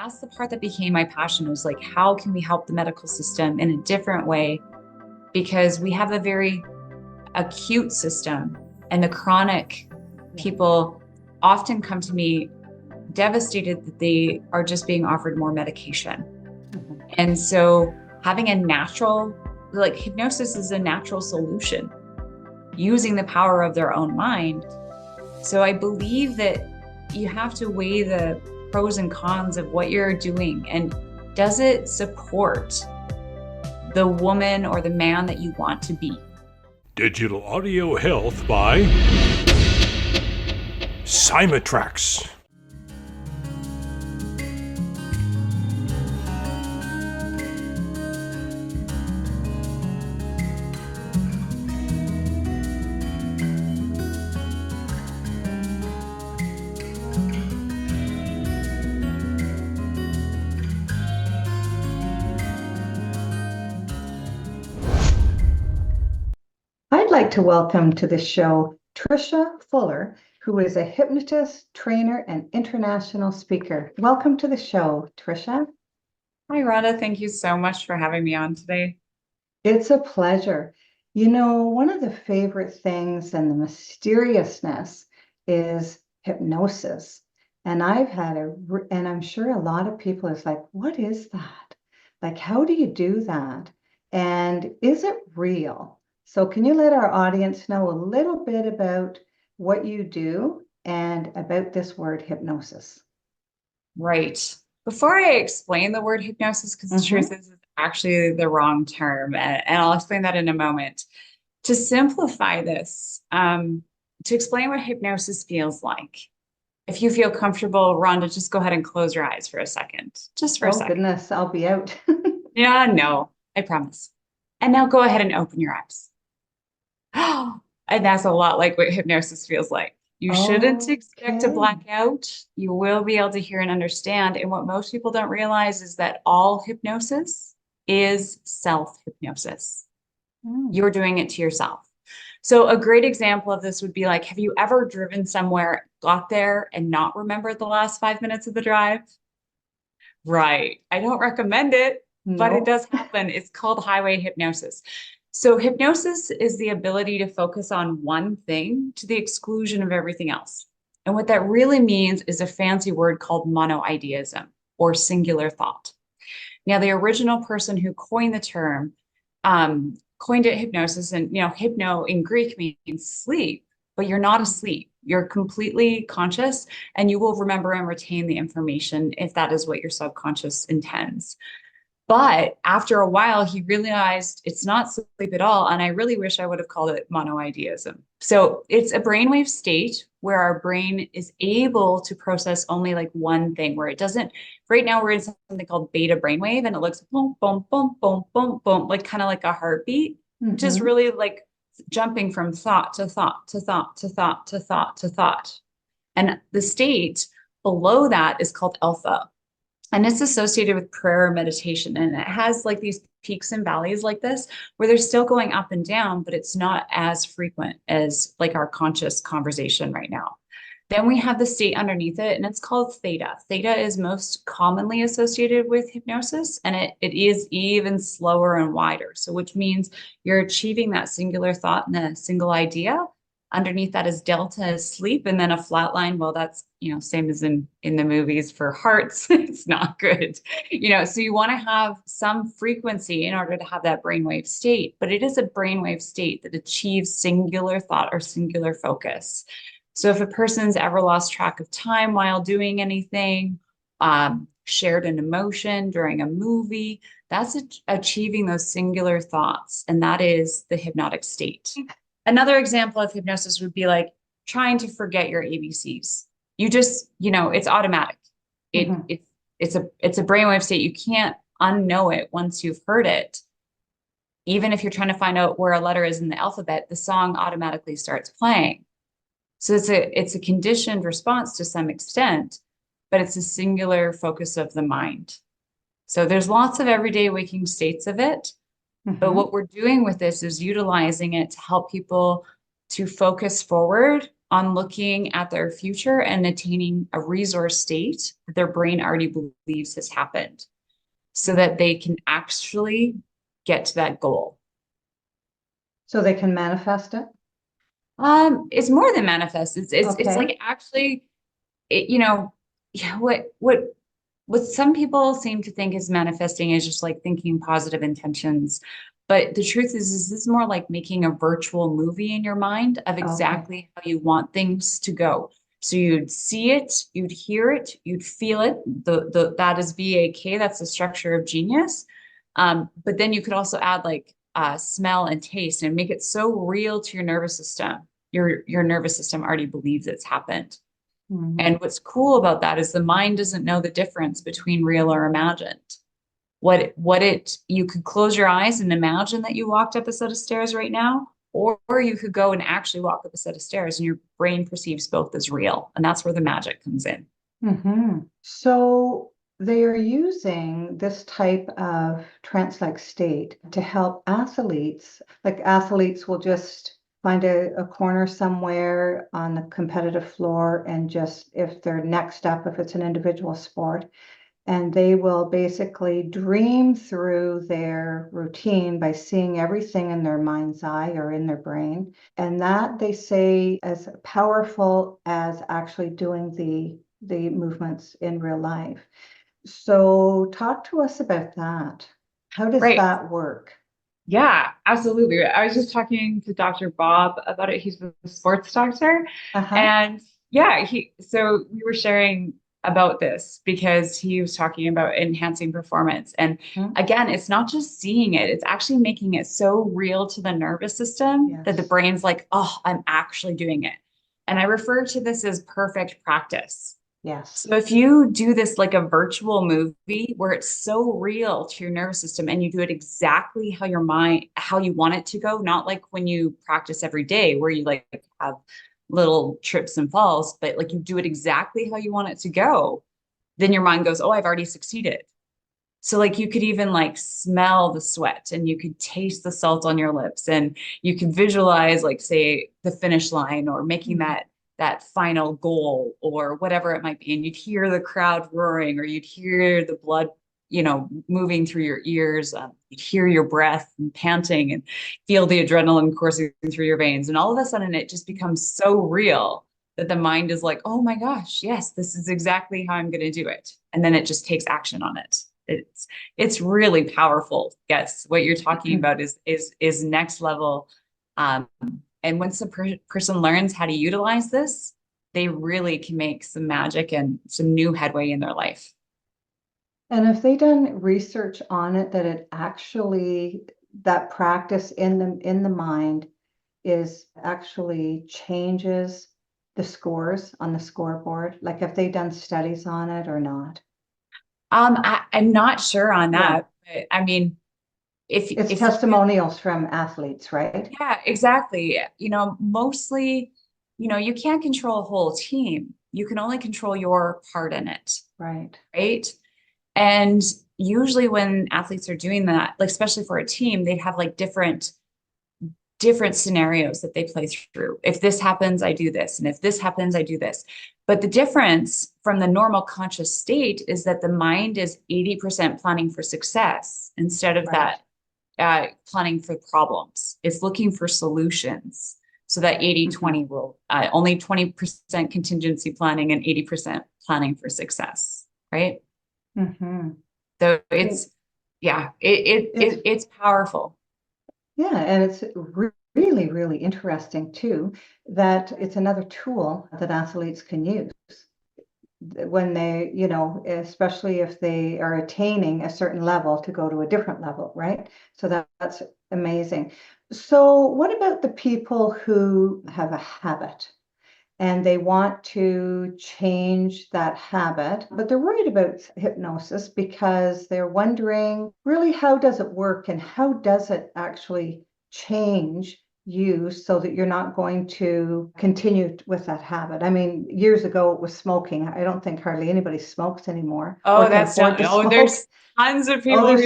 that's the part that became my passion, was like, how can we help the medical system in a different way? Because we have a very acute system, and the chronic people often come to me devastated that they are just being offered more medication. And so having a natural, like hypnosis is a natural solution using the power of their own mind. So I believe that you have to weigh the pros and cons of what you're doing, and does it support the woman or the man that you want to be? Digital audio health by cymatrax. I'd like to welcome to the show Trisha Fuller, who is a hypnotist, trainer, and international speaker. Welcome to the show, Trisha. Hi, Rhonda. Thank you so much for having me on today. It's a pleasure. You know, one of the favorite things and the mysteriousness is hypnosis. And and I'm sure a lot of people is like, what is that? Like, how do you do that? And is it real? So can you let our audience know a little bit about what you do and about this word hypnosis? Right. Before I explain the word hypnosis, because the truth is it's actually the wrong term, and I'll explain that in a moment. To simplify this, to explain what hypnosis feels like, if you feel comfortable, Rhonda, just go ahead and close your eyes for a second. Just for a second. Oh, goodness, I'll be out. Yeah, no, I promise. And now go ahead and open your eyes. And that's a lot like what hypnosis feels like. You shouldn't expect to black out. You will be able to hear and understand. And what most people don't realize is that all hypnosis is self-hypnosis. You're doing it to yourself. So a great example of this would be like, have you ever driven somewhere, got there, and not remembered the last 5 minutes of the drive? Right. I don't recommend it, but it does happen. It's called highway hypnosis. So hypnosis is the ability to focus on one thing to the exclusion of everything else. And what that really means is a fancy word called monoideism, or singular thought. Now, the original person who coined the term coined it hypnosis, and hypno in Greek means sleep, but you're not asleep. You're completely conscious, and you will remember and retain the information if that is what your subconscious intends. But after a while, he realized it's not sleep at all. And I really wish I would have called it monoideism. So it's a brainwave state where our brain is able to process only like one thing, where it doesn't. Right now, we're in something called beta brainwave, and it looks boom, boom, boom, boom, boom, boom, like kind of like a heartbeat, just really like jumping from thought to thought to thought to thought to thought to thought. And the state below that is called alpha. And it's associated with prayer or meditation. And it has like these peaks and valleys like this, where they're still going up and down, but it's not as frequent as like our conscious conversation right now. Then we have the state underneath it, and it's called theta. Theta is most commonly associated with hypnosis, and it is even slower and wider. So which means you're achieving that singular thought and a single idea. Underneath that is delta, is sleep, and then a flat line. Well, that's, same as in the movies for hearts. It's not good, so you want to have some frequency in order to have that brainwave state, but it is a brainwave state that achieves singular thought or singular focus. So if a person's ever lost track of time while doing anything, shared an emotion during a movie, that's achieving those singular thoughts. And that is the hypnotic state. Another example of hypnosis would be like trying to forget your ABCs. You just, it's automatic. It's a brainwave state. You can't unknow it once you've heard it. Even if you're trying to find out where a letter is in the alphabet, the song automatically starts playing. So it's a conditioned response to some extent, but it's a singular focus of the mind. So there's lots of everyday waking states of it. But what we're doing with this is utilizing it to help people to focus forward on looking at their future and attaining a resource state that their brain already believes has happened so that they can actually get to that goal. So they can manifest it? It's more than manifest. It's like actually, you know, yeah, what some people seem to think is manifesting is just like thinking positive intentions. But the truth is this is more like making a virtual movie in your mind of exactly how you want things to go. So you'd see it, you'd hear it, you'd feel it. That is VAK, that's the structure of genius. But then you could also add like smell and taste and make it so real to your nervous system. Your nervous system already believes it's happened. Mm-hmm. And what's cool about that is the mind doesn't know the difference between real or imagined. You could close your eyes and imagine that you walked up a set of stairs right now, or you could go and actually walk up a set of stairs and your brain perceives both as real. And that's where the magic comes in. Mm-hmm. So they are using this type of trance-like state to help athletes. Like athletes will just find a corner somewhere on the competitive floor and just, if they're next up, if it's an individual sport, and they will basically dream through their routine by seeing everything in their mind's eye or in their brain. And that, they say, as powerful as actually doing the movements in real life. So talk to us about that. How does Right. that work? Yeah, absolutely. I was just talking to Dr. Bob about it. He's a sports doctor. And yeah, so we were sharing about this because he was talking about enhancing performance. And again, it's not just seeing it, it's actually making it so real to the nervous system that the brain's like, oh, I'm actually doing it. And I refer to this as perfect practice. Yes. So if you do this like a virtual movie where it's so real to your nervous system and you do it exactly how how you want it to go, not like when you practice every day where you like have little trips and falls, but like you do it exactly how you want it to go, then your mind goes, oh, I've already succeeded. So like you could even like smell the sweat and you could taste the salt on your lips and you could visualize like say the finish line or making that final goal or whatever it might be. And you'd hear the crowd roaring or you'd hear the blood, moving through your ears. You'd hear your breath and panting and feel the adrenaline coursing through your veins. And all of a sudden it just becomes so real that the mind is like, oh my gosh, yes, this is exactly how I'm going to do it. And then it just takes action on it. It's really powerful. Yes, what you're talking about is next level. And once the person learns how to utilize this, they really can make some magic and some new headway in their life. And have they done research on it that it actually, that practice in the mind is actually changes the scores on the scoreboard? Like, have they done studies on it or not? I'm not sure on that, but I mean, it's testimonials from athletes, right? Yeah, exactly. Mostly, you can't control a whole team. You can only control your part in it. Right. Right. And usually when athletes are doing that, like especially for a team, they'd have like different scenarios that they play through. If this happens, I do this. And if this happens, I do this. But the difference from the normal conscious state is that the mind is 80% planning for success instead of that planning for problems. It's looking for solutions. So that 80-20 rule, only 20% contingency planning and 80% planning for success, right? So it's powerful. Yeah, and it's really, really interesting too, that it's another tool that athletes can use when they, especially if they are attaining a certain level to go to a different level, right? So that's amazing. So what about the people who have a habit and they want to change that habit, but they're worried about hypnosis because they're wondering really how does it work and how does it actually change you so that you're not going to continue with that habit? I mean, years ago it was smoking. I don't think hardly anybody smokes anymore. Oh, that's not. Oh, there's tons of people. Oh,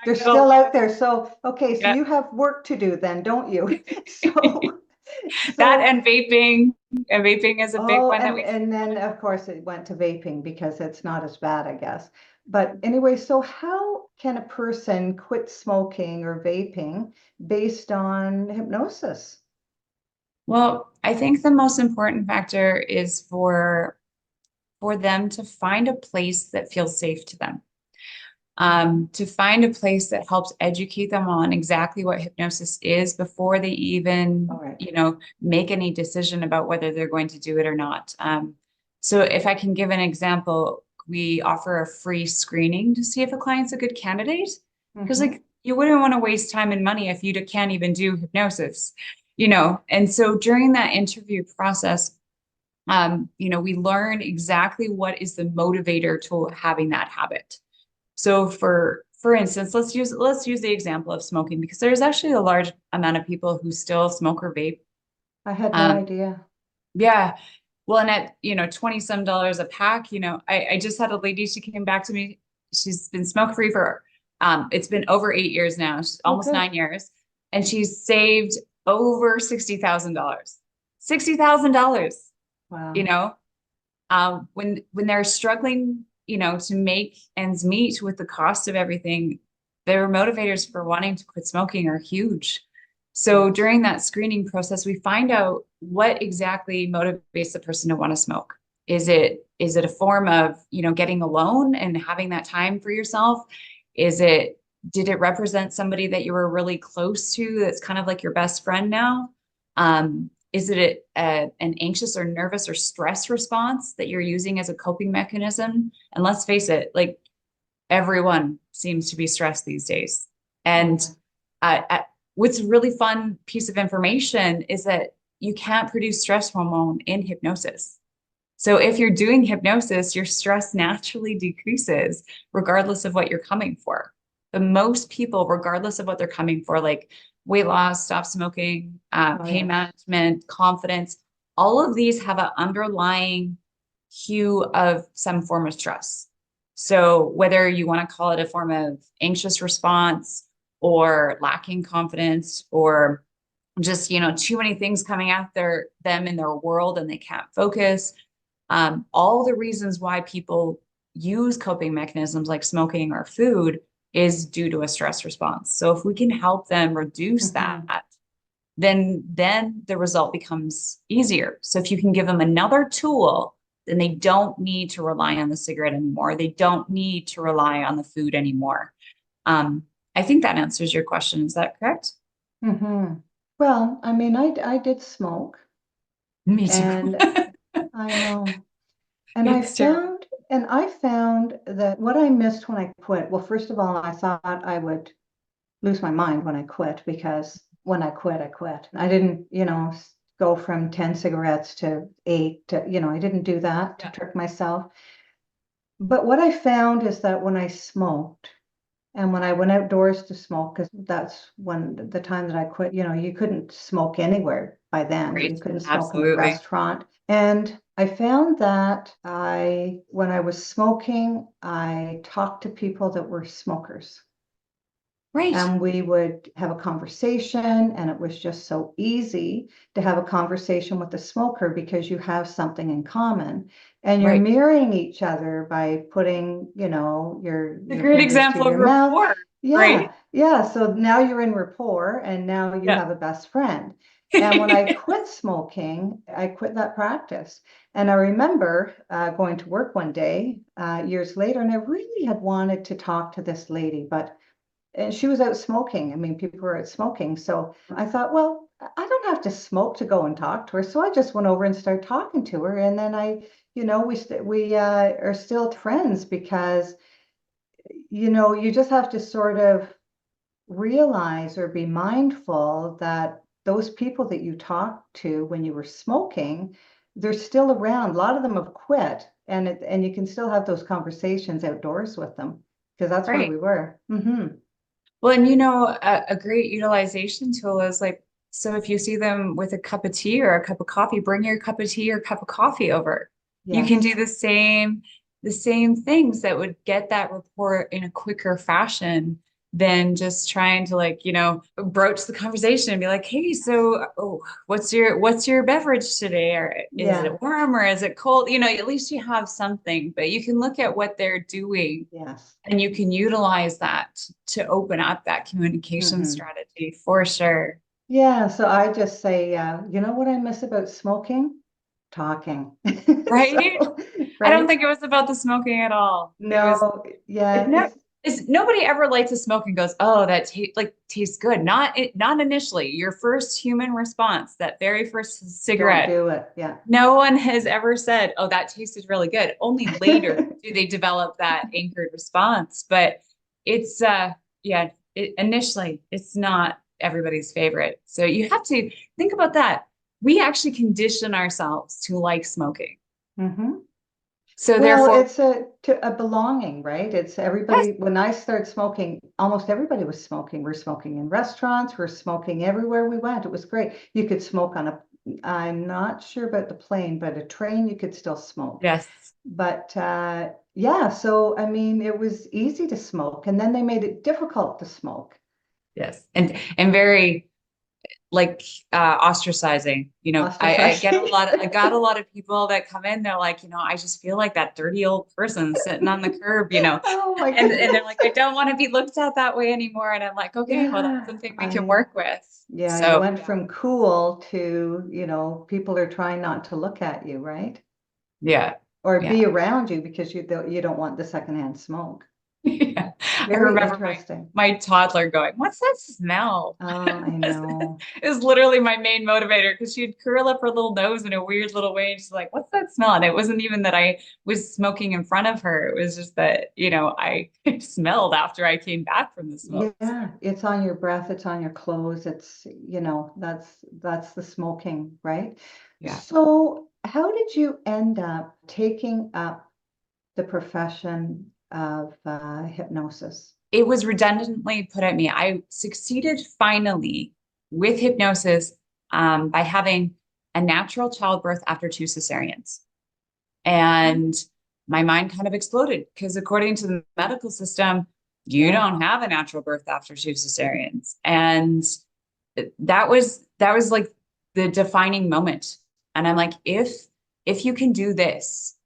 they're still out there. So, okay, so you have work to do then, don't you? So That So, and vaping is a big oh, one that we. and then of course it went to vaping because it's not as bad, I guess. But anyway, so how can a person quit smoking or vaping based on hypnosis? Well, I think the most important factor is for them to find a place that feels safe to them. To find a place that helps educate them on exactly what hypnosis is before they All even, right. make any decision about whether they're going to do it or not. So if I can give an example, we offer a free screening to see if a client's a good candidate. Because Mm-hmm. like you wouldn't want to waste time and money if you can't even do hypnosis, And so during that interview process, we learn exactly what is the motivator to having that habit. So for instance, let's use the example of smoking because there's actually a large amount of people who still smoke or vape. I had no Um, idea. yeah. Well, and at 20 some dollars a pack, I just had a lady, she came back to me. She's been smoke free for it's been over 8 years now, Oh, almost good. 9 years, and she's saved over $60,000. $60,000, you Wow. know, when they're struggling, to make ends meet with the cost of everything, their motivators for wanting to quit smoking are huge. So Yes. during that screening process, we find out what exactly motivates the person to want to smoke. Is it a form of, getting alone and having that time for yourself? Did it represent somebody that you were really close to that's kind of like your best friend now? Is it an anxious or nervous or stress response that you're using as a coping mechanism? And let's face it, like everyone seems to be stressed these days. Oh, And yeah. what's a really fun piece of information is that you can't produce stress hormone in hypnosis. So if you're doing hypnosis, your stress naturally decreases regardless of what you're coming for. But most people, regardless of what they're coming for, like weight loss, stop smoking, Oh, pain yes. management, confidence, all of these have an underlying hue of some form of stress. So whether you want to call it a form of anxious response or lacking confidence or just, too many things coming at them in their world and they can't focus, all the reasons why people use coping mechanisms like smoking or food is due to a stress response. So if we can help them reduce that, Mm-hmm. then the result becomes easier. So if you can give them another tool, then they don't need to rely on the cigarette anymore. They don't need to rely on the food anymore. Um, I think that answers your question. Is that correct? Mm-hmm. Well, I mean, I did smoke, Me too. and I know. And It's terrible. I found that what I missed when I quit, well, first of all, I thought I would lose my mind when I quit because when I quit, I quit. I didn't, go from 10 cigarettes to 8 to, I didn't do that to Yeah. trick myself. But what I found is that when I smoked and when I went outdoors to smoke, because that's when the time that I quit, you couldn't smoke anywhere by then. You Right. couldn't smoke in a Absolutely. restaurant. And I found that when I was smoking, I talked to people that were smokers. Right. And we would have a conversation, and it was just so easy to have a conversation with the smoker because you have something in common and you're Right. mirroring each other by putting, your A your great fingers to example of your mouth. rapport, Yeah, right? yeah. So now you're in rapport and now you Yeah. have a best friend. And when I quit smoking, I quit that practice. And I remember going to work one day years later, and I really had wanted to talk to this lady, but and she was out smoking. I mean, people were out smoking. So I thought, well, I don't have to smoke to go and talk to her. So I just went over and started talking to her. And then we are still friends because, you just have to sort of realize or be mindful that those people that you talked to when you were smoking, they're still around. A lot of them have quit, and you can still have those conversations outdoors with them because that's where Right. we were. Hmm. Well, and a great utilization tool is like, so if you see them with a cup of tea or a cup of coffee, bring your cup of tea or cup of coffee over. You can Yes. do the same things that would get that rapport in a quicker fashion than just trying to like, broach the conversation and be like, hey, so what's your beverage today? Or is Yeah. it warm or is it cold? At least you have something, but you can look at what they're doing Yes. and you can utilize that to open up that communication strategy for sure. Yeah. So I just say, you know what I miss about smoking? Talking. Right? So, I don't right? think it was about the smoking at all. No, It yeah, never, nobody ever lights a smoke and goes, oh, that tastes good. Not initially. Your first human response, that very first don't cigarette, do it. Yeah. no one has ever said, oh, that tasted really good. Only later do they develop that anchored response. But it's initially it's not everybody's favorite. So you have to think about that. We actually condition ourselves to like smoking. hmm So Well, therefore, it's a belonging, right? It's yes, everybody. When I started smoking, almost everybody was smoking. We're smoking in restaurants. We're smoking everywhere we went. It was great. You could smoke on I'm not sure about the plane, but a train you could still smoke. yes, But yeah, so I mean, it was easy to smoke, and then they made it difficult to smoke. yes. And very like ostracizing. Ostracizing. I got a lot of people that come in, they're like, I just feel like that dirty old person sitting on the curb, Oh my and they're goodness. like, I don't want to be looked at that way anymore. And I'm like, okay, well, that's Yeah, something we can work with. yeah, you So went from cool to, people are trying not to look at you, right? yeah, Or yeah. be around you because you don't want the secondhand smoke. Yeah. I Very remember interesting. my toddler going, what's that smell? Oh, I know. It was literally my main motivator because she'd curl up her little nose in a weird little way. And she's like, what's that smell? And it wasn't even that I was smoking in front of her. It was just that, I smelled after I came back from the smoke. Yeah, it's on your breath, it's on your clothes, that's the smoking, right? Yeah. So, how did you end up taking up the profession of hypnosis? It was redundantly put at me. I succeeded finally with hypnosis by having a natural childbirth after two cesareans. And my mind kind of exploded because according to the medical system, you Yeah. don't have a natural birth after two cesareans. And that was like the defining moment. And I'm like, if you can do this,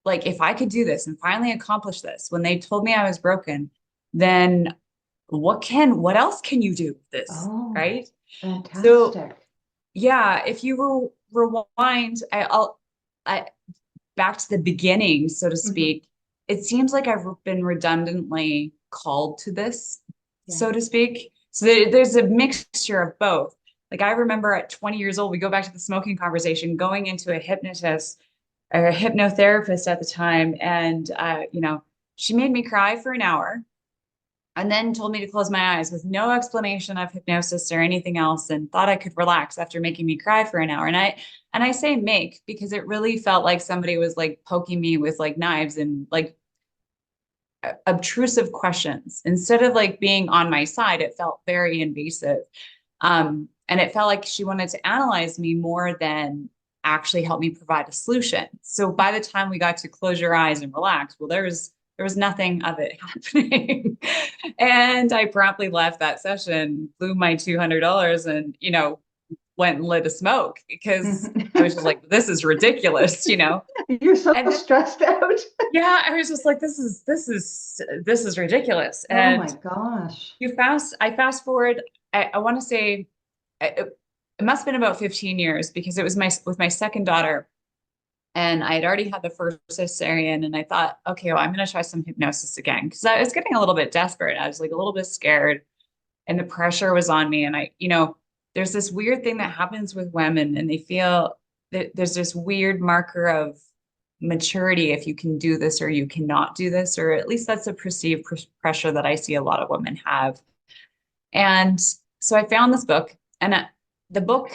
like if I could do this and finally accomplish this, when they told me I was broken, then what else can you do with this? Oh, Right. So fantastic. yeah, if you rewind, I back to the beginning, so to Mhm. speak, it seems like I've been redundantly called to this, Yeah. so to speak. So there's a mixture of both. Like I remember at 20 years old, we go back to the smoking conversation, going into a hypnotist or a hypnotherapist at the time, and she made me cry for an hour and then told me to close my eyes with no explanation of hypnosis or anything else and thought I could relax after making me cry for an hour. And I say make because it really felt like somebody was like poking me with like knives and like obtrusive questions. Instead of like being on my side, it felt very invasive. And it felt like she wanted to analyze me more than actually help me provide a solution. So by the time we got to close your eyes and relax, well, there was nothing of it happening. And I promptly left that session, blew my $200 and, went and lit a smoke because I was just like, this is ridiculous. You're so And then, stressed out. yeah, I was just like, this is ridiculous. Oh my And gosh. I fast forward, I want to say it must have been about 15 years because it was with my second daughter. And I had already had the first cesarean, and I thought, okay, well, I'm going to try some hypnosis again because I was getting a little bit desperate. I was like a little bit scared, and the pressure was on me. And there's this weird thing that happens with women, and they feel that there's this weird marker of maturity if you can do this or you cannot do this, or at least that's a perceived pressure that I see a lot of women have. And so I found this book, and the book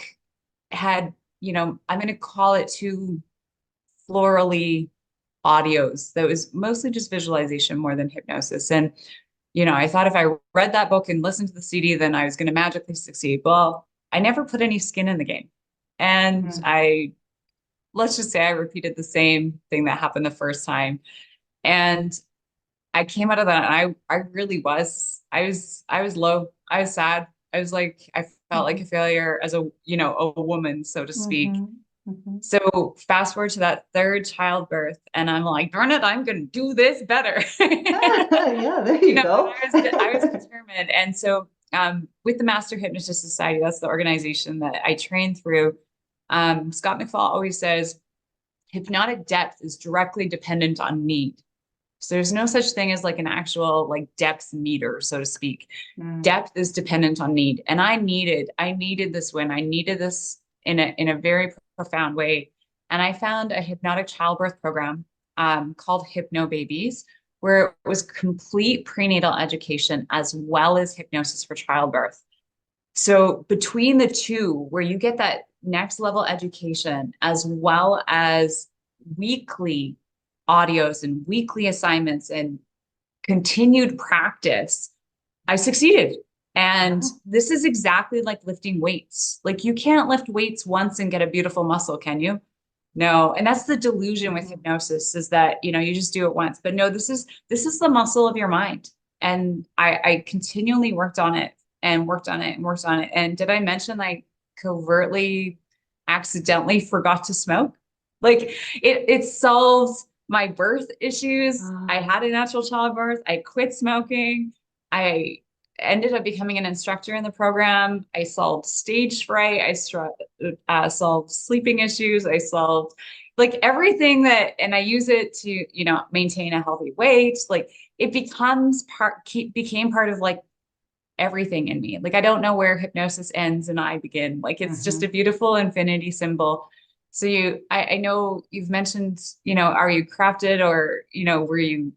had, I'm going to call it two florally audios that was mostly just visualization more than hypnosis. And, I thought if I read that book and listened to the CD, then I was going to magically succeed. Well, I never put any skin in the game. And Mhm. let's just say I repeated the same thing that happened the first time. And I came out of that and I I was low. I was sad. I was like, I felt like a Mhm. failure as a, you know, a woman, so to speak. Mhm. Mhm. So fast forward to that third childbirth, and I'm like, darn it, I'm going to do this better. Yeah, there You you know, go. and I was determined. And so with the Master Hypnotist Society, that's the organization that I train through. Scott McFall always says hypnotic depth is directly dependent on need. So there's no such thing as like an actual like depth meter, so to speak. Mm. Depth is dependent on need. And I needed this win. I needed this in a very profound way. And I found a hypnotic childbirth program called Hypno Babies, where it was complete prenatal education as well as hypnosis for childbirth. So between the two, where you get that next level education as well as weekly audios and weekly assignments and continued practice, I succeeded. And Wow. this is exactly like lifting weights. Like you can't lift weights once and get a beautiful muscle, can you? No. And that's the delusion with Mhm. hypnosis is that, you know, you just do it once. But no, this is the muscle of your mind. And I continually worked on it and worked on it and worked on it. And did I mention I covertly accidentally forgot to smoke? Like it solves my birth issues. I Ah, had a natural childbirth. I quit smoking. I ended up becoming an instructor in the program. I solved stage fright. Solved sleeping issues. I solved like everything that, and I use it to, you know, maintain a healthy weight. Like it became part of like everything in me. Like I don't know where hypnosis ends and I begin. Like it's just a mhm. beautiful infinity symbol. So I know you've mentioned, you know, are you crafted or, you know, were you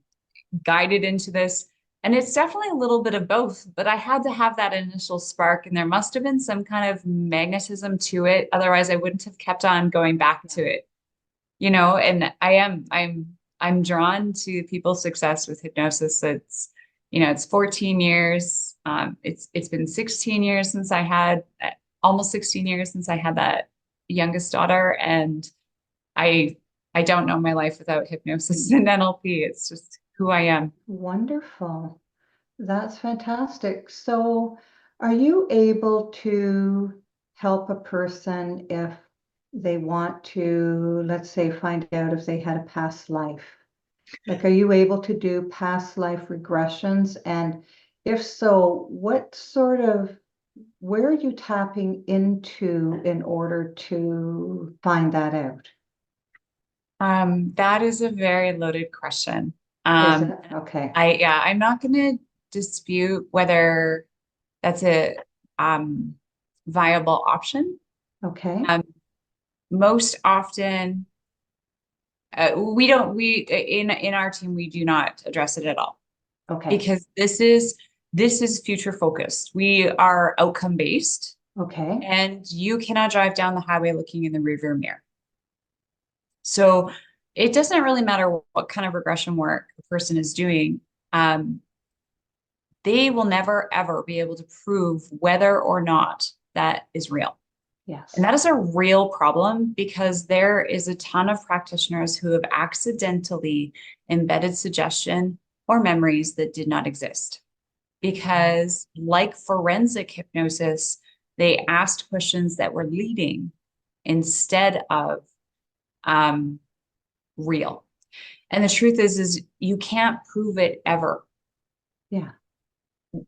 guided into this? And it's definitely a little bit of both, but I had to have that initial spark and there must have been some kind of magnetism to it. Otherwise I wouldn't have kept on going back Yeah. to it, you know, and I'm drawn to people's success with hypnosis. It's, you know, it's 14 years. It's been 16 years since I had almost 16 years since I had that youngest daughter. And I I don't know my life without hypnosis and NLP. It's just who I am. Wonderful. That's fantastic. So, are you able to help a person if they want to, let's say, find out if they had a past life? Like, are you able to do past life regressions? And if so, what sort of, where are you tapping into in order to find that out? That is a very loaded question. Is it? Um, Okay. yeah, I'm not going to dispute whether that's a um, viable option. Okay. Um, Most often, we don't we in our team we do not address it at all Okay. because this is future focused. We are outcome based, Okay. and you cannot drive down the highway looking in the rearview mirror. So it doesn't really matter what kind of regression work a person is doing. Um, they will never ever be able to prove whether or not that is real. And Yes. that is a real problem because there is a ton of practitioners who have accidentally embedded suggestion or memories that did not exist. Because, like forensic hypnosis, they asked questions that were leading instead of um, real. And the truth is you can't prove it ever. Yeah.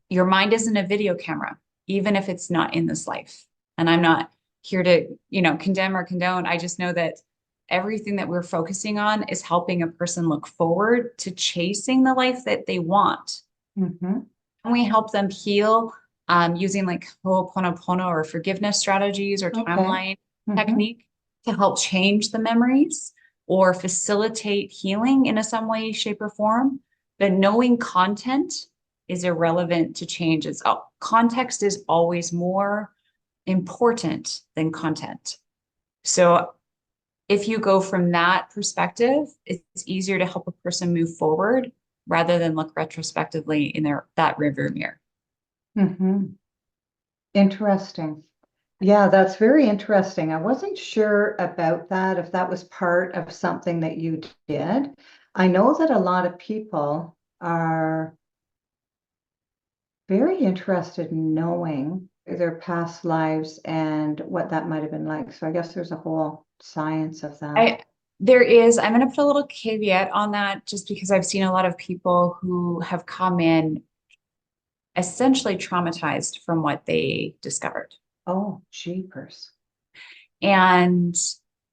Your mind isn't a video camera, even if it's not in this life. And I'm not here to, you know, condemn or condone. I just know that everything that we're focusing on is helping a person look forward to chasing the life that they want. Mm-hmm. And we help them heal using like Ho'oponopono or forgiveness strategies or Okay. timeline Mm-hmm. technique to help change the memories or facilitate healing in some way, shape, or form. But knowing content is irrelevant to change. Context is always more important than content. So if you go from that perspective, it's easier to help a person move forward rather than look retrospectively in that rearview mirror. Mm-hmm. Interesting. Yeah, that's very interesting. I wasn't sure about that, if that was part of something that you did. I know that a lot of people are very interested in knowing their past lives and what that might have been like. So I guess there's a whole science of that. There is, I'm going to put a little caveat on that just because I've seen a lot of people who have come in essentially traumatized from what they discovered. Oh, jeepers. And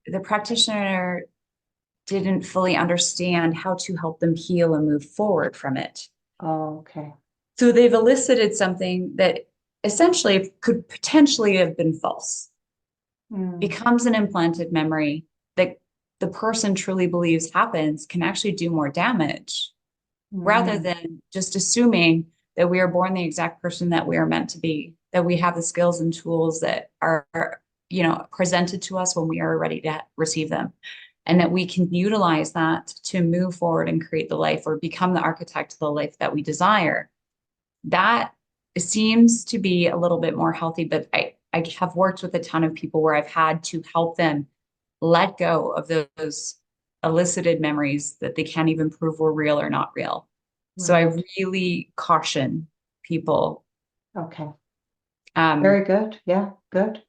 the practitioner didn't fully understand how to help them heal and move forward from it. Oh, okay. So they've elicited something that essentially could potentially have been false, becomes an implanted memory that the person truly believes happens, can actually do more damage rather than just assuming that we are born the exact person that we are meant to be, that we have the skills and tools that are, presented to us when we are ready to receive them, and that we can utilize that to move forward and create the life or become the architect of the life that we desire. That seems to be a little bit more healthy, but I have worked with a ton of people where I've had to help them let go of those elicited memories that they can't even prove were real or not real. Right. So I really caution people. Okay. Very good. Yeah, good.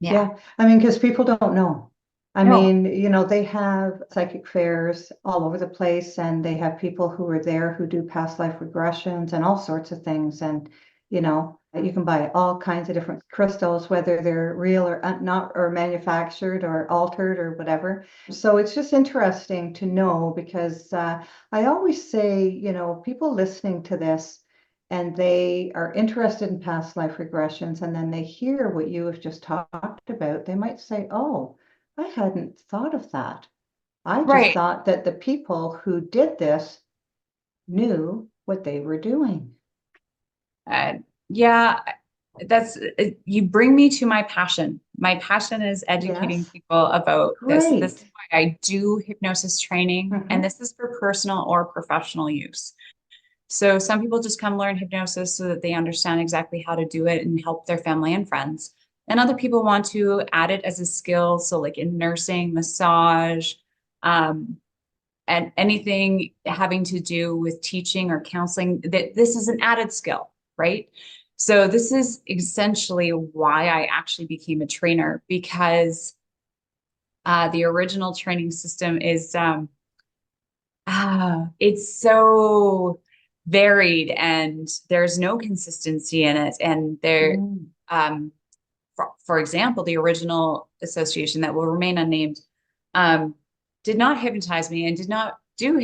Yeah. I mean, because people don't know. I mean, they have psychic fairs all over the place, and they have people who are there who do past life regressions and all sorts of things. And, you can buy all kinds of different crystals, whether they're real or not, or manufactured or altered or whatever. So it's just interesting to know, because I always say, people listening to this, and they are interested in past life regressions, and then they hear what you have just talked about, they might say, oh, I hadn't thought of that. I just thought that the people who did this knew what they were doing. You bring me to my passion. My passion is educating people about this. This is why I do hypnosis training, and this is for personal or professional use. So some people just come learn hypnosis so that they understand exactly how to do it and help their family and friends. And other people want to add it as a skill. So like in nursing, massage, and anything having to do with teaching or counseling, that this is an added skill, right? So this is essentially why I actually became a trainer, because the original training system is, it's so varied and there's no consistency in it. And for example, the original association that will remain unnamed did not hypnotize me and did not do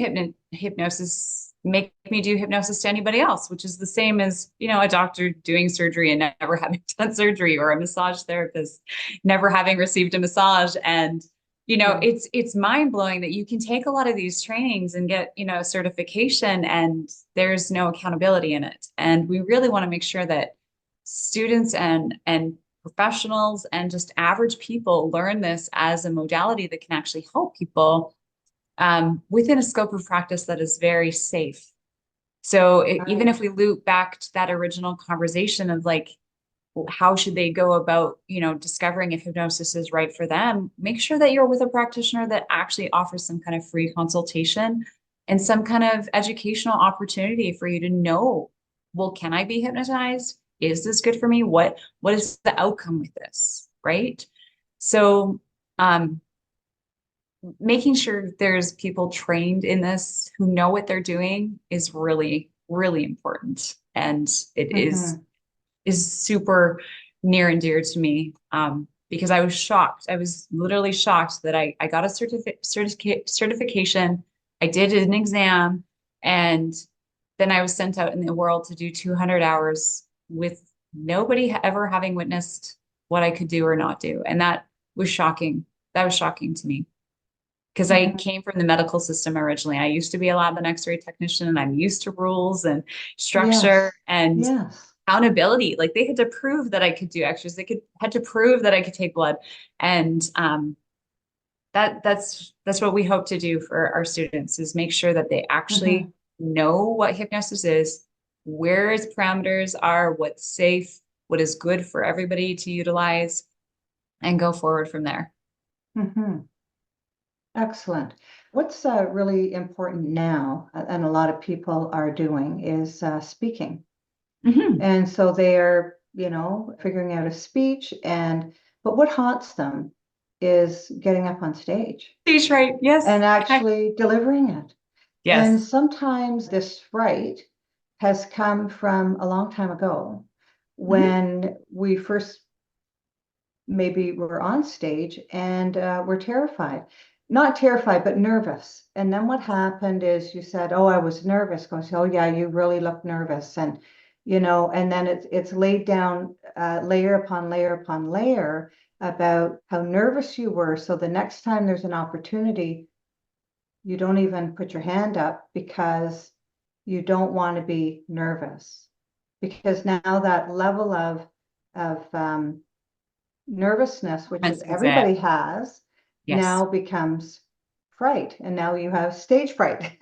hypnosis, make me do hypnosis to anybody else, which is the same as, a doctor doing surgery and never having done surgery, or a massage therapist never having received a massage. And it's mind-blowing that you can take a lot of these trainings and get, certification, and there's no accountability in it. And we really want to make sure that students and professionals and just average people learn this as a modality that can actually help people within a scope of practice that is very safe. So even if we loop back to that original conversation of like, how should they go about, discovering if hypnosis is right for them, make sure that you're with a practitioner that actually offers some kind of free consultation and some kind of educational opportunity for you to know, well, can I be hypnotized? Is this good for me? What is the outcome with this? Right. So, making sure there's people trained in this who know what they're doing is really, really important. And it is super near and dear to me, because I was shocked. I was literally shocked that I got a certification. I did an exam, and then I was sent out in the world to do 200 hours with nobody ever having witnessed what I could do or not do. And that was shocking. That was shocking to me, because I came from the medical system originally. I used to be a lab and X-ray technician, and I'm used to rules and structure and accountability. Like, they had to prove that I could do X-rays. They had to prove that I could take blood. And that's what we hope to do for our students, is make sure that they actually know what hypnosis is, where its parameters are, what's safe, what is good for everybody to utilize, and go forward from there. Excellent. What's really important now, and a lot of people are doing, is speaking. Mhm. And so they're, figuring out a speech but what haunts them is getting up on stage Stage fright. Yes. and actually delivering it. And Yes. sometimes this fright has come from a long time ago Mhm. when we first maybe were on stage and we're terrified. Not terrified, but nervous. And then what happened is you said, "Oh, I was nervous." Goes, "Oh yeah, you really look nervous." And then it's laid down layer upon layer upon layer about how nervous you were. So the next time there's an opportunity, you don't even put your hand up because you don't want to be nervous. Because now that level of nervousness, which is Performance anxiety. everybody has, Yes. now becomes fright. And now you have stage fright.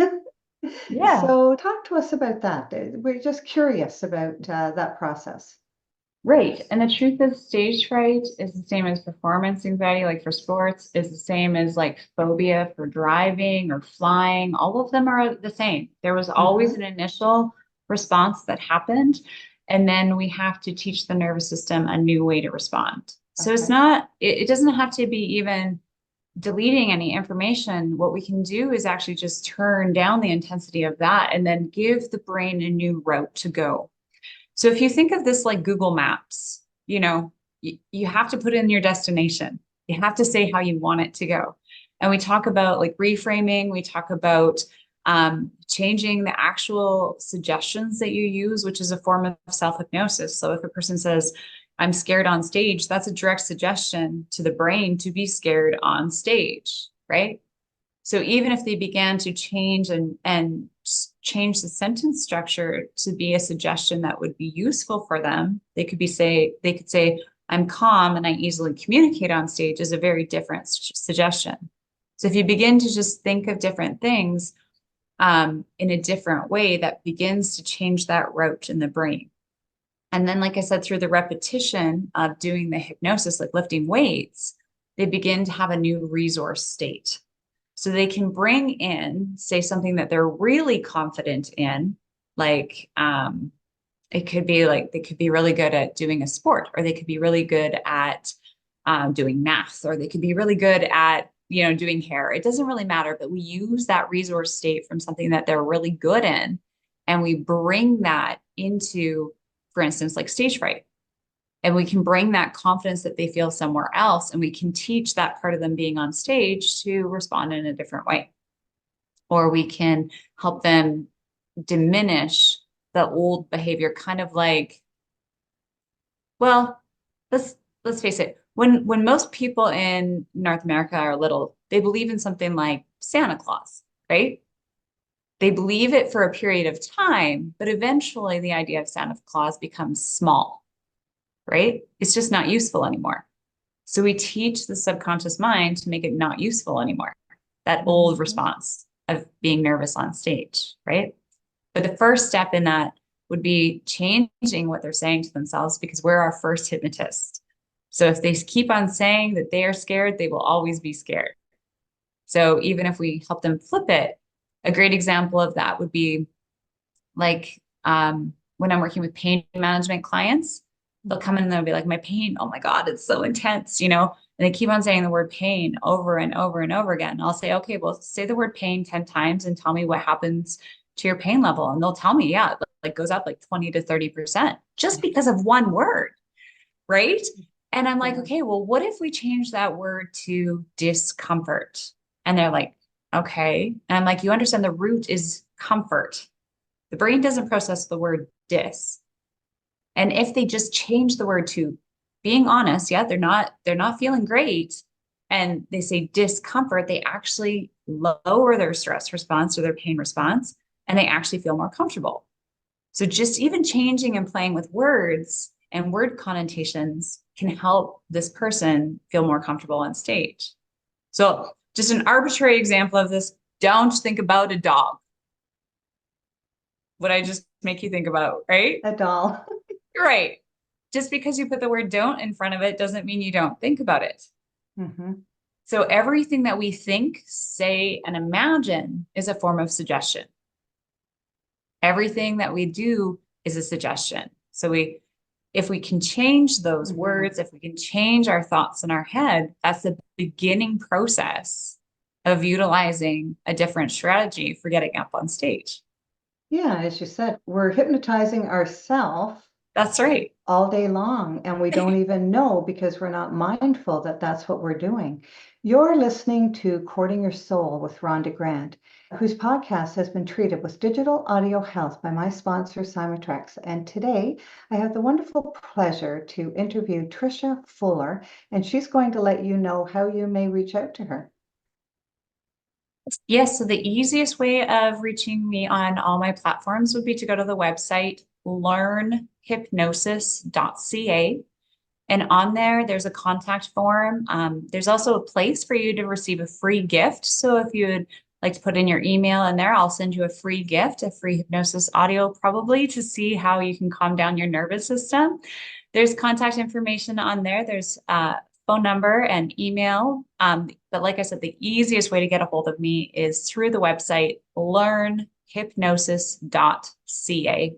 Yeah. So talk to us about that. We're just curious about that process. Right. And the truth is, stage fright is the same as performance anxiety, like for sports, is the same as like phobia for driving or flying. All of them are the same. There was always Mm-hmm. an initial response that happened. And then we have to teach the nervous system a new way to respond. So it's Okay. not, it doesn't have to be even deleting any information. What we can do is actually just turn down the intensity of that and then give the brain a new route to go. So if you think of this like Google Maps, you have to put in your destination. You have to say how you want it to go. And we talk about like reframing, we talk about changing the actual suggestions that you use, which is a form of self-hypnosis. So if a person says, "I'm scared on stage," that's a direct suggestion to the brain to be scared on stage, right? So even if they began to change and change the sentence structure to be a suggestion that would be useful for them, they could say, "I'm calm and I easily communicate on stage," is a very different suggestion. So if you begin to just think of different things in a different way, that begins to change that route in the brain. And then, like I said, through the repetition of doing the hypnosis, like lifting weights, they begin to have a new resource state. So they can bring in, say, something that they're really confident in, like it could be like they could be really good at doing a sport, or they could be really good at doing math, or they could be really good at doing hair. It doesn't really matter, but we use that resource state from something that they're really good in, and we bring that into, for instance, like stage fright. And we can bring that confidence that they feel somewhere else, and we can teach that part of them being on stage to respond in a different way. Or we can help them diminish the old behavior, kind of like, well, let's face it, when most people in North America are little, they believe in something like Santa Claus, right? They believe it for a period of time, but eventually the idea of Santa Claus becomes small, right? It's just not useful anymore. So we teach the subconscious mind to make it not useful anymore. That old Mhm. response of being nervous on stage, right? But the first step in that would be changing what they're saying to themselves, because we're our first hypnotist. So if they keep on saying that they are scared, they will always be scared. So even if we help them flip it, a great example of that would be like when I'm working with pain management clients, they'll come in and they'll be like, "My pain, oh my God, it's so intense," and they keep on saying the word pain over and over and over again. And I'll say, "Okay, well, say the word pain 10 times and tell me what happens to your pain level." And they'll tell me, yeah, it like goes up like 20 to 30% just because of one word, right? And I'm like, Yeah. "Okay, well, what if we change that word to discomfort?" And they're like, "Okay." And I'm like, "You understand the root is comfort. The brain doesn't process the word dis." And if they just change the word to being honest, yeah, they're not feeling great, and they say discomfort, they actually lower their stress response or their pain response, and they actually feel more comfortable. So just even changing and playing with words and word connotations can help this person feel more comfortable on stage. So just an arbitrary example of this, don't think about a dog. What I just make you think about, right? A doll. Right. Just because you put the word don't in front of it doesn't mean you don't think about it. Mhm. So everything that we think, say, and imagine is a form of suggestion. Everything that we do is a suggestion. So if we can change those words, if we can change our thoughts in our head, that's the beginning process of utilizing a different strategy for getting up on stage. Yeah, as you said, we're hypnotizing ourselves. That's right. All day long, and we don't even know because we're not mindful that that's what we're doing. You're listening to Courting Your Soul with Rhonda Grant, whose podcast has been treated with digital audio health by my sponsor, cymatrax. And today I have the wonderful pleasure to interview Trishafuller, and she's going to let you know how you may reach out to her. Yes, so the easiest way of reaching me on all my platforms would be to go to the website learnhypnosis.ca. And on there, there's a contact form. There's also a place for you to receive a free gift. So if you would like to put in your email in there, I'll send you a free gift, a free hypnosis audio, probably to see how you can calm down your nervous system. There's contact information on there. There's phone number and email. But like I said, the easiest way to get a hold of me is through the website, learnhypnosis.ca.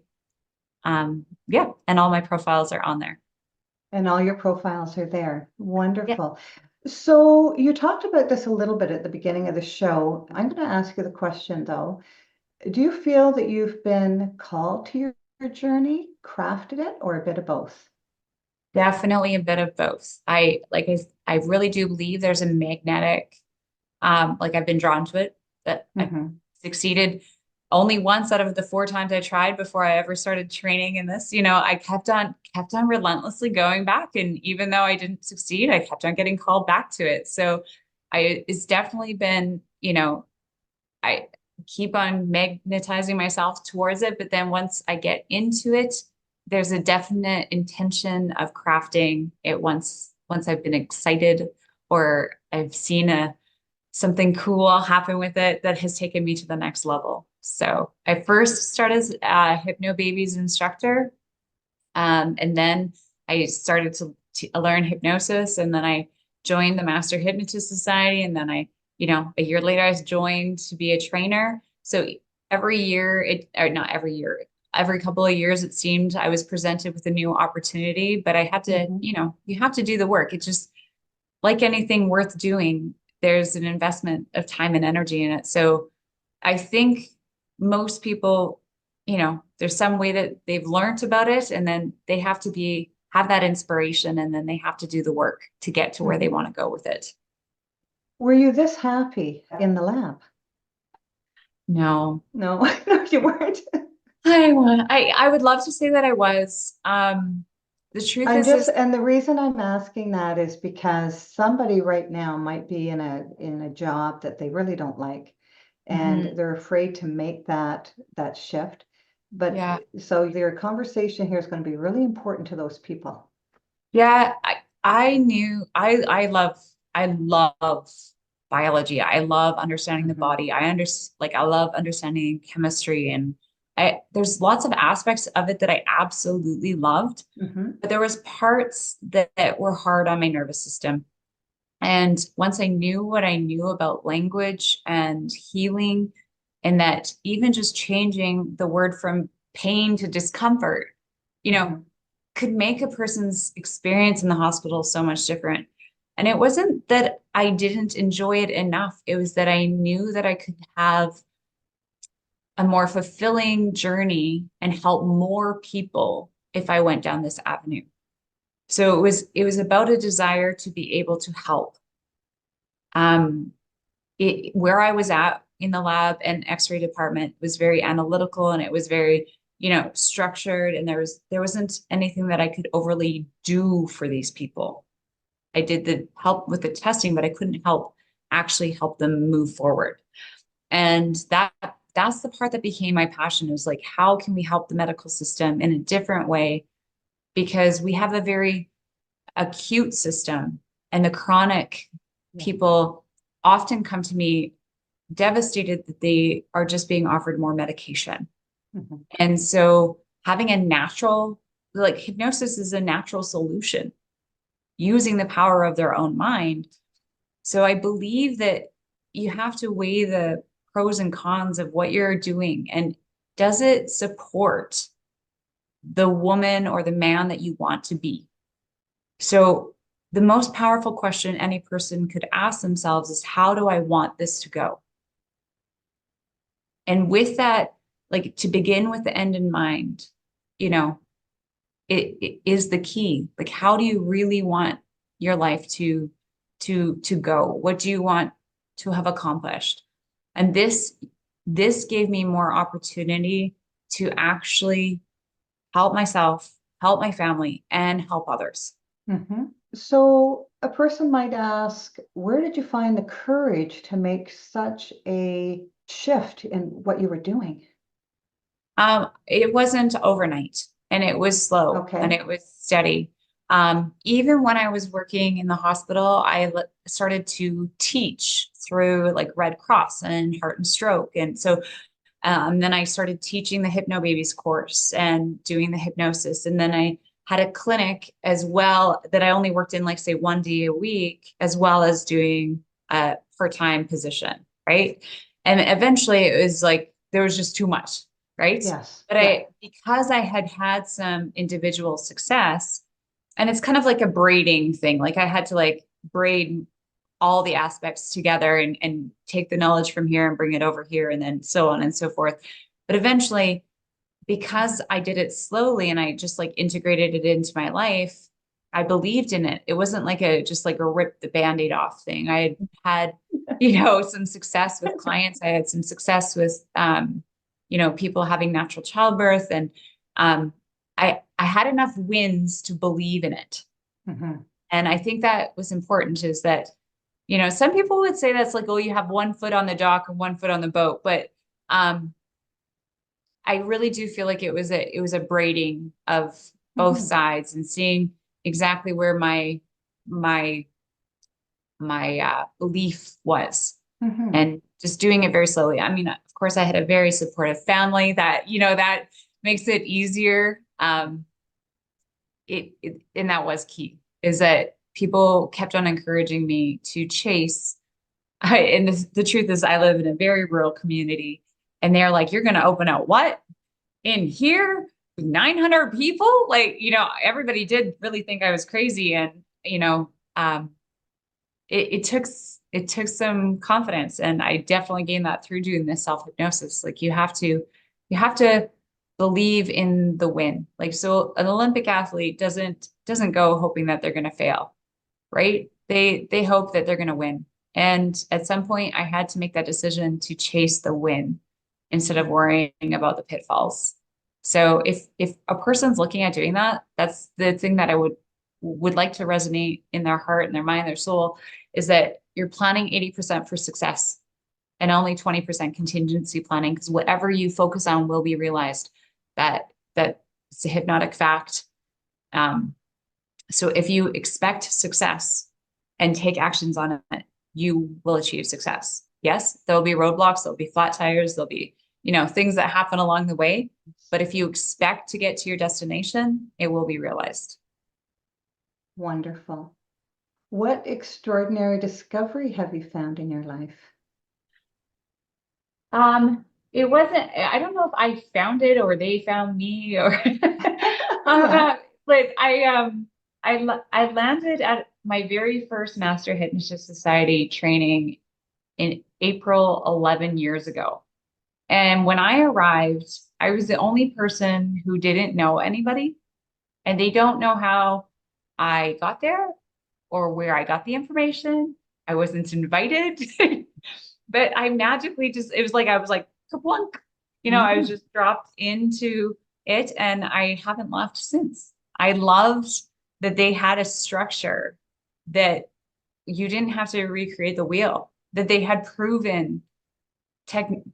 Yeah, and all my profiles are on there. And all your profiles are there. Wonderful. Yeah. So you talked about this a little bit at the beginning of the show. I'm going to ask you the question, though. Do you feel that you've been called to your journey, crafted it, or a bit of both? Definitely a bit of both. I really do believe there's a magnetic, I've been drawn to it, that I've succeeded only once out of the 4 times I tried before I ever started training in this. I kept on relentlessly going back. And even though I didn't succeed, I kept on getting called back to it. So it's definitely been, I keep on magnetizing myself towards it. But then once I get into it, there's a definite intention of crafting it once I've been excited or I've seen something cool happen with it that has taken me to the next level. So I first started as a Hypnobabies instructor. And then I started to learn hypnosis, and then I joined the Master Hypnotist Society. And then a year later, I was joined to be a trainer. So every year, not every year, every couple of years, it seemed I was presented with a new opportunity, but I had to, you have to do the work. It's just like anything worth doing. There's an investment of time and energy in it. So I think most people, there's some way that they've learned about it, and then they have to have that inspiration, and then they have to do the work to get to where they want to go with it. Were you this happy in the lab? No, no, you weren't. I would love to say that I was. The truth is, and the reason I'm asking that is because somebody right now might be in a job that they really don't like, and they're afraid to make that shift. But yeah. So your conversation here is going to be really important to those people. Yeah, I love biology. I love understanding the body. I love understanding chemistry, and there's lots of aspects of it that I absolutely loved, but there was parts that were hard on my nervous system. And once I knew what I knew about language and healing, and that even just changing the word from pain to discomfort, could make a person's experience in the hospital so much different. And it wasn't that I didn't enjoy it enough. It was that I knew that I could have a more fulfilling journey and help more people if I went down this avenue. So it was about a desire to be able to help. Where I was at in the lab and X-ray department was very analytical, and it was very, structured, and there wasn't anything that I could overly do for these people. I did the help with the testing, but I couldn't actually help them move forward. And that's the part that became my passion. It was like, how can we help the medical system in a different way? Because we have a very acute system, and the chronic people often come to me devastated that they are just being offered more medication. And so having a natural, hypnosis is a natural solution using the power of their own mind. So I believe that you have to weigh the pros and cons of what you're doing, and does it support the woman or the man that you want to be. So the most powerful question any person could ask themselves is, how do I want this to go? And with that, like, to begin with the end in mind, you know, it is the key. Like, how do you really want your life to go? What do you want to have accomplished? And this gave me more opportunity to actually help myself, help my family, and help others. Mm-hmm. So a person might ask, where did you find the courage to make such a shift in what you were doing? It wasn't overnight, and it was slow, and Okay. it was steady. Even when I was working in the hospital, started to teach through like Red Cross and Heart and Stroke. And so then I started teaching the Hypno Babies course and doing the hypnosis. And then I had a clinic as well that I only worked in, like, say, 1 day a week, as well as doing a part-time position, right? And eventually it was like there was just too much, right? Yes. But Yeah. because I had had some individual success, and it's kind of like a braiding thing. Like, I had to like braid all the aspects together and take the knowledge from here and bring it over here, and then so on and so forth. But eventually, because I did it slowly and I just like integrated it into my life, I believed in it. It wasn't like just like a rip the Band-Aid off thing. I had, some success with clients. I had some success with, people having natural childbirth. And I had enough wins to believe in it. Mm-hmm. And I think that was important, is that, some people would say that's like, oh, you have one foot on the dock and one foot on the boat. But I really do feel like it was a braiding of both Mm-hmm. sides, and seeing exactly where my belief was, Mm-hmm. and just doing it very slowly. I mean, of course, I had a very supportive family that, that makes it easier. And that was key, is that people kept on encouraging me to chase. And the truth is, I live in a very rural community, and they're like, you're going to open out what in here with 900 people? Like, everybody did really think I was crazy. And, it took some confidence, and I definitely gained that through doing this self-hypnosis. Like, you have to believe in the win. Like, so an Olympic athlete doesn't go hoping that they're going to fail, right? They hope that they're going to win. And at some point I had to make that decision to chase the win instead of worrying about the pitfalls. So if a person's looking at doing that, that's the thing that I would like to resonate in their heart and their mind, their soul, is that you're planning 80% for success and only 20% contingency planning, because whatever you focus on will be realized. That it's a hypnotic fact. So if you expect success and take actions on it, you will achieve success. Yes, there'll be roadblocks, there'll be flat tires, there'll be, things that happen along the way. But if you expect to get to your destination, it will be realized. Wonderful. What extraordinary discovery have you found in your life? It wasn't, I don't know if I found it or they found me, or Yeah. but I landed at my very first Master Hypnotist Society training in April 11 years ago. And when I arrived, I was the only person who didn't know anybody, and they don't know how I got there or where I got the information. I wasn't invited, but I magically it was like, I was like, kaplunk, I was Mm-hmm. just dropped into it, and I haven't left since. I loved that they had a structure, that you didn't have to recreate the wheel, that they had proven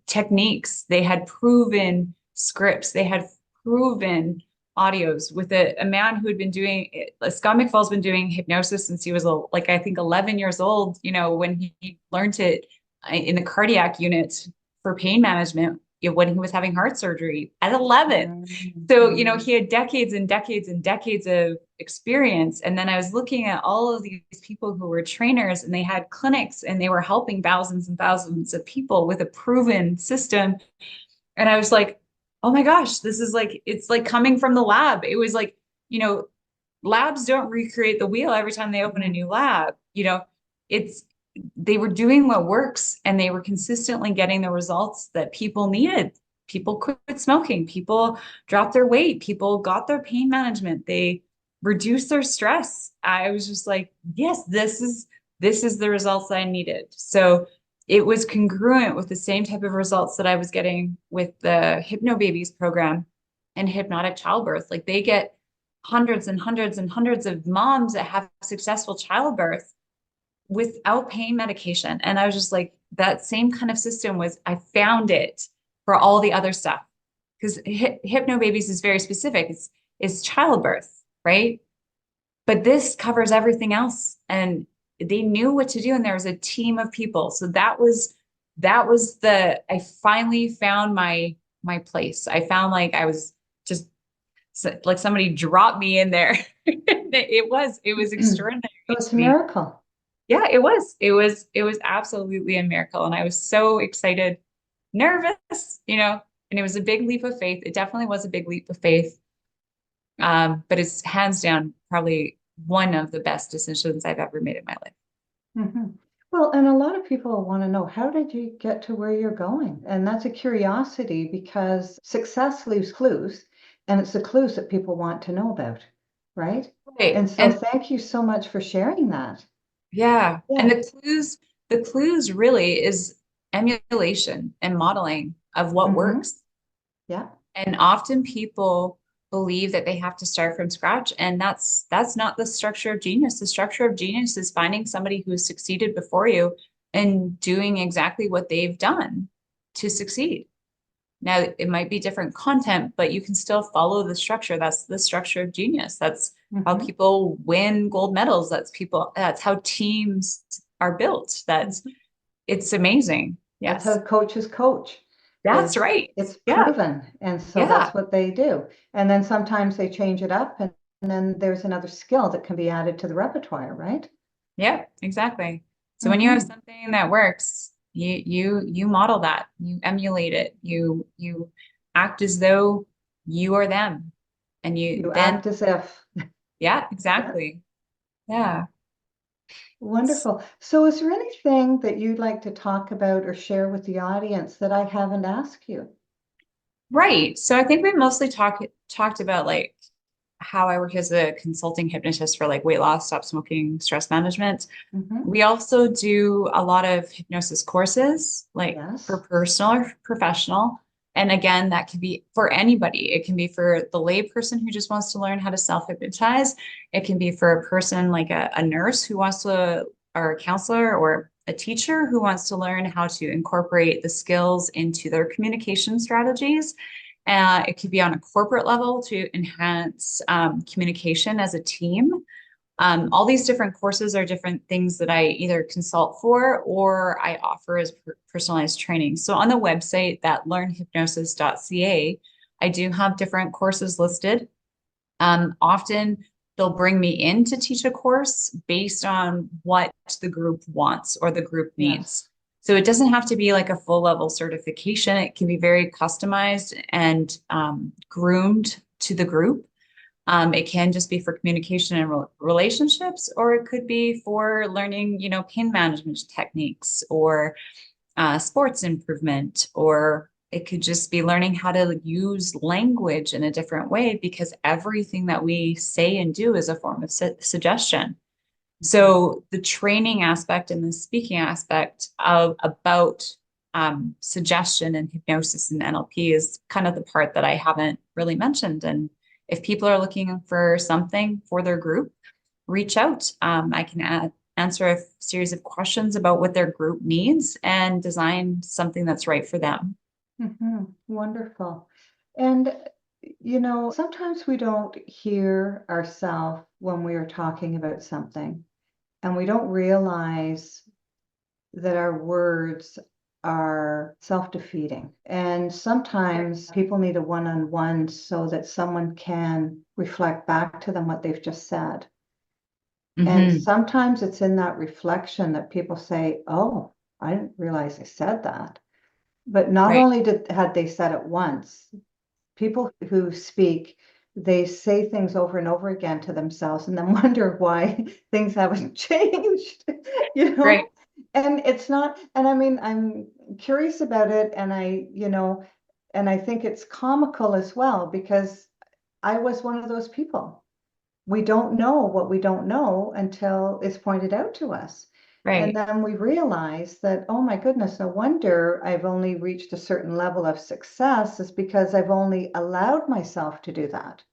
techniques, they had proven scripts, they had proven audios with a man who had been doing Scott McFall's been doing hypnosis since he was like, I think 11 years old, when he learned it in the cardiac unit for pain management, when he was having heart surgery at 11. So, he had decades and decades and decades of experience. And then I was looking at all of these people who were trainers, and they had clinics, and they were helping thousands and thousands of people with a proven system. And I was like, oh my gosh, this is like, it's like coming from the lab. It was like, you know, labs don't recreate the wheel every time they open a new lab. It's they were doing what works and they were consistently getting the results that people needed. People quit smoking, people dropped their weight, people got their pain management, they reduced their stress. I was just like, yes, this is the results I needed. So it was congruent with the same type of results that I was getting with the Hypno Babies program and hypnotic childbirth. Like they get hundreds and hundreds and hundreds of moms that have successful childbirth without pain medication. And I was just like, that same kind of system was, I found it for all the other stuff. Because Hypno Babies is very specific. It's childbirth, right? But this covers everything else. And they knew what to do. And there was a team of people. So I finally found my place. I found like I was just like somebody dropped me in there. It was extraordinary. It was a miracle. Yeah, it was absolutely a miracle. And I was so excited, nervous, and it was a big leap of faith. It definitely was a big leap of faith. But it's hands down probably one of the best decisions I've ever made in my life. Mm-hmm. Well, and a lot of people want to know, how did you get to where you're going? And that's a curiosity because success leaves clues, and it's the clues that people want to know about, right? Right. And so thank you so much for sharing that. Yeah. Yeah. And the clues really is emulation and modeling of what works. Yeah. And often people believe that they have to start from scratch. And that's not the structure of genius. The structure of genius is finding somebody who has succeeded before you and doing exactly what they've done to succeed. Now, it might be different content, but you can still follow the structure. That's the structure of genius. That's how people win gold medals. That's how teams are built. It's amazing. Yes. That's how coaches coach. That's right. It's Yeah. proven. And so that's what they do. And then sometimes they change it up, and then there's another skill that can be added to the repertoire, right? Yeah, exactly. So when you have something that works, you model that, you emulate it, you act as though you are them, and You then act as if. yeah, exactly. Yeah. Wonderful. So is there anything that you'd like to talk about or share with the audience that I haven't asked you? Right. So I think we mostly talked about like how I work as a consulting hypnotist for like weight loss, stop smoking, stress management. We also do a lot of hypnosis courses, like for personal or professional. And again, that can be for anybody. It can be for the lay person who just wants to learn how to self-hypnotize. It can be for a person like a nurse who wants to, or a counselor or a teacher who wants to learn how to incorporate the skills into their communication strategies. It could be on a corporate level to enhance communication as a team. All these different courses are different things that I either consult for or I offer as personalized training. So on the website, that learnhypnosis.ca, I do have different courses listed. Often they'll bring me in to teach a course based on what the group wants or the group needs. So it doesn't have to be like a full level certification. It can be very customized and groomed to the group. It can just be for communication and relationships, or it could be for learning, pain management techniques or sports improvement, or it could just be learning how to use language in a different way, because everything that we say and do is a form of suggestion. So the training aspect and the speaking aspect about suggestion and hypnosis and NLP is kind of the part that I haven't really mentioned. And if people are looking for something for their group, reach out. I can answer a series of questions about what their group needs and design something that's right for them. Wonderful. And, sometimes we don't hear ourselves when we are talking about something, and we don't realize that our words are self-defeating. And sometimes people need a one-on-one so that someone can reflect back to them what they've just said. And sometimes it's in that reflection that people say, oh, I didn't realize I said that. But not only had they said it once, people who speak, they say things over and over again to themselves and then wonder why things haven't changed, you know? Right. And it's not, and I mean, I'm curious about it, and and I think it's comical as well, because I was one of those people. We don't know what we don't know until it's pointed out to us. And Right. then we realize that, oh my goodness, no wonder I've only reached a certain level of success, is because I've only allowed myself to do that.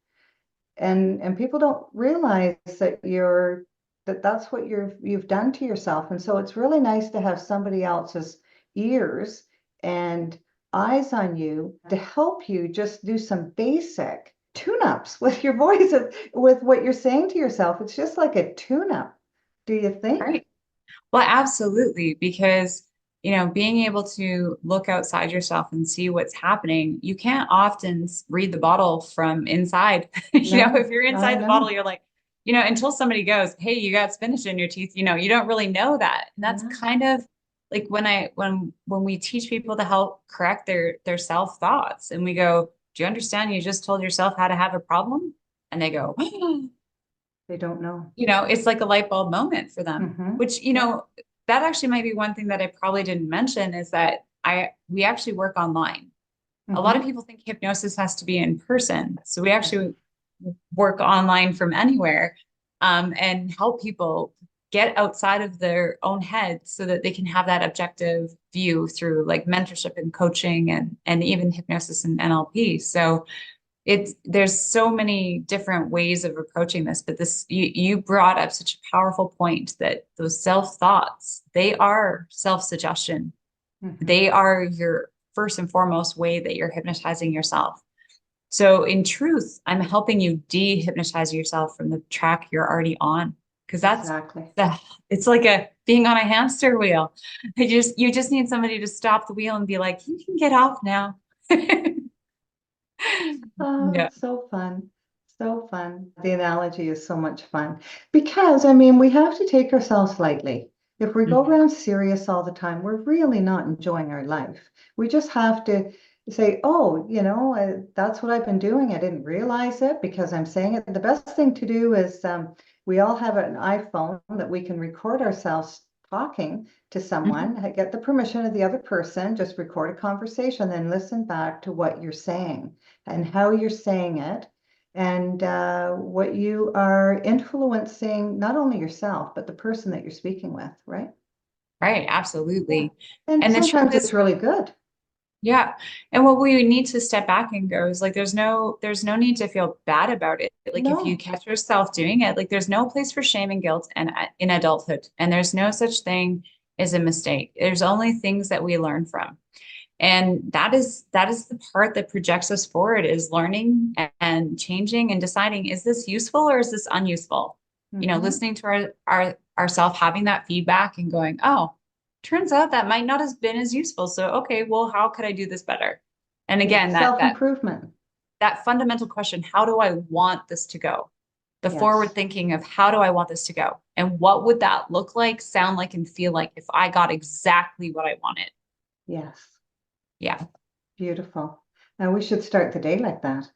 And people don't realize that that's what you've done to yourself. And so it's really nice to have somebody else's ears and eyes on you to help you just do some basic tune-ups with your voice, with what you're saying to yourself. It's just like a tune-up, do you think? Right. Well, absolutely, because being able to look outside yourself and see what's happening, you can't often read the bottle from inside. No, If you're I inside the bottle, know. you're like, until somebody goes, "Hey, you got spinach in your teeth," you don't really know that. And that's No. kind of like when we teach people to help correct their self thoughts, and we go, "Do you understand? You just told yourself how to have a problem," and they go, They don't know. it's like a light bulb moment for them, Mm-hmm. which, that actually might be one thing that I probably didn't mention, is that we actually work online. A lot of Mm-hmm. people think hypnosis has to be in person. So we actually work online from anywhere, and help people get outside of their own head so that they can have that objective view through like mentorship and coaching and even hypnosis and NLP. So there's so many different ways of approaching this, but you brought up such a powerful point, that those self thoughts, they are self-suggestion. Mm-hmm. They are your first and foremost way that you're hypnotizing yourself. So in truth, I'm helping you dehypnotize yourself from the track you're already on, because Exactly. it's like being on a hamster wheel. You just need somebody to stop the wheel and be like, you can get off now. Oh, Yeah. it's so fun. So fun. The analogy is so much fun, because, I mean, we have to take ourselves lightly. If we go Mhm. around serious all the time, we're really not enjoying our life. We just have to say, oh, that's what I've been doing. I didn't realize it because I'm saying it. The best thing to do is, we all have an iPhone that we can record ourselves talking to someone, get the permission of the other person, just record a conversation, then listen back to what you're saying and how you're saying it, and what you are influencing, not only yourself, but the person that you're speaking with, right? Right, Yeah. absolutely. And And the truth sometimes it's is, really good. yeah. And what we need to step back and go is like, there's no need to feel bad about it. Like if you No. catch yourself doing it, like there's no place for shame and guilt and in adulthood. And there's no such thing as a mistake. There's only things that we learn from. And that is the part that projects us forward, is learning and changing and deciding, is this useful or is this unuseful? Mm-hmm. Listening to ourself, having that feedback and going, oh, turns out that might not have been as useful. So, okay, well, how could I do this better? And Yeah, again, self-improvement. that fundamental question, how do I want this to go? The forward Yes. thinking of, how do I want this to go? And what would that look like, sound like, and feel like if I got exactly what I wanted? Yes. Yeah. Beautiful. And we should start the day like that.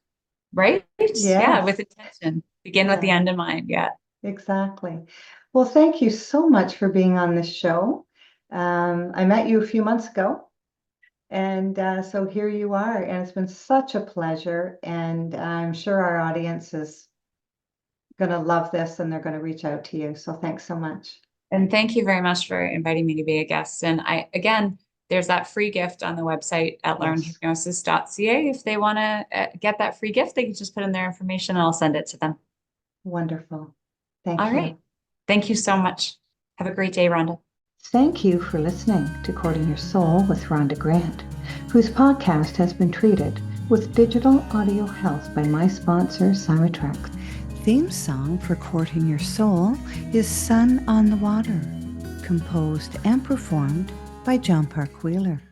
Right? Yeah, with Yes. intention. Begin with the Yeah, end in mind. Yeah. exactly. Well, thank you so much for being on this show. I met you a few months ago, and so here you are, and it's been such a pleasure. And I'm sure our audience is going to love this, and they're going to reach out to you. So thanks so much. And thank you very much for inviting me to be a guest. And again, there's that free gift on the website at Yes. learnhypnosis.ca. If they want to get that free gift, they can just put in their information and I'll send it to them. Wonderful. All Thank right. you. Thank you so much. Have a great day, Rhonda. Thank you for listening to Courting Your Soul with Rhonda Grant, whose podcast has been treated with digital audio health by my sponsor, cymatrax. Theme song for Courting Your Soul is Sun on the Water, composed and performed by John Park Wheeler.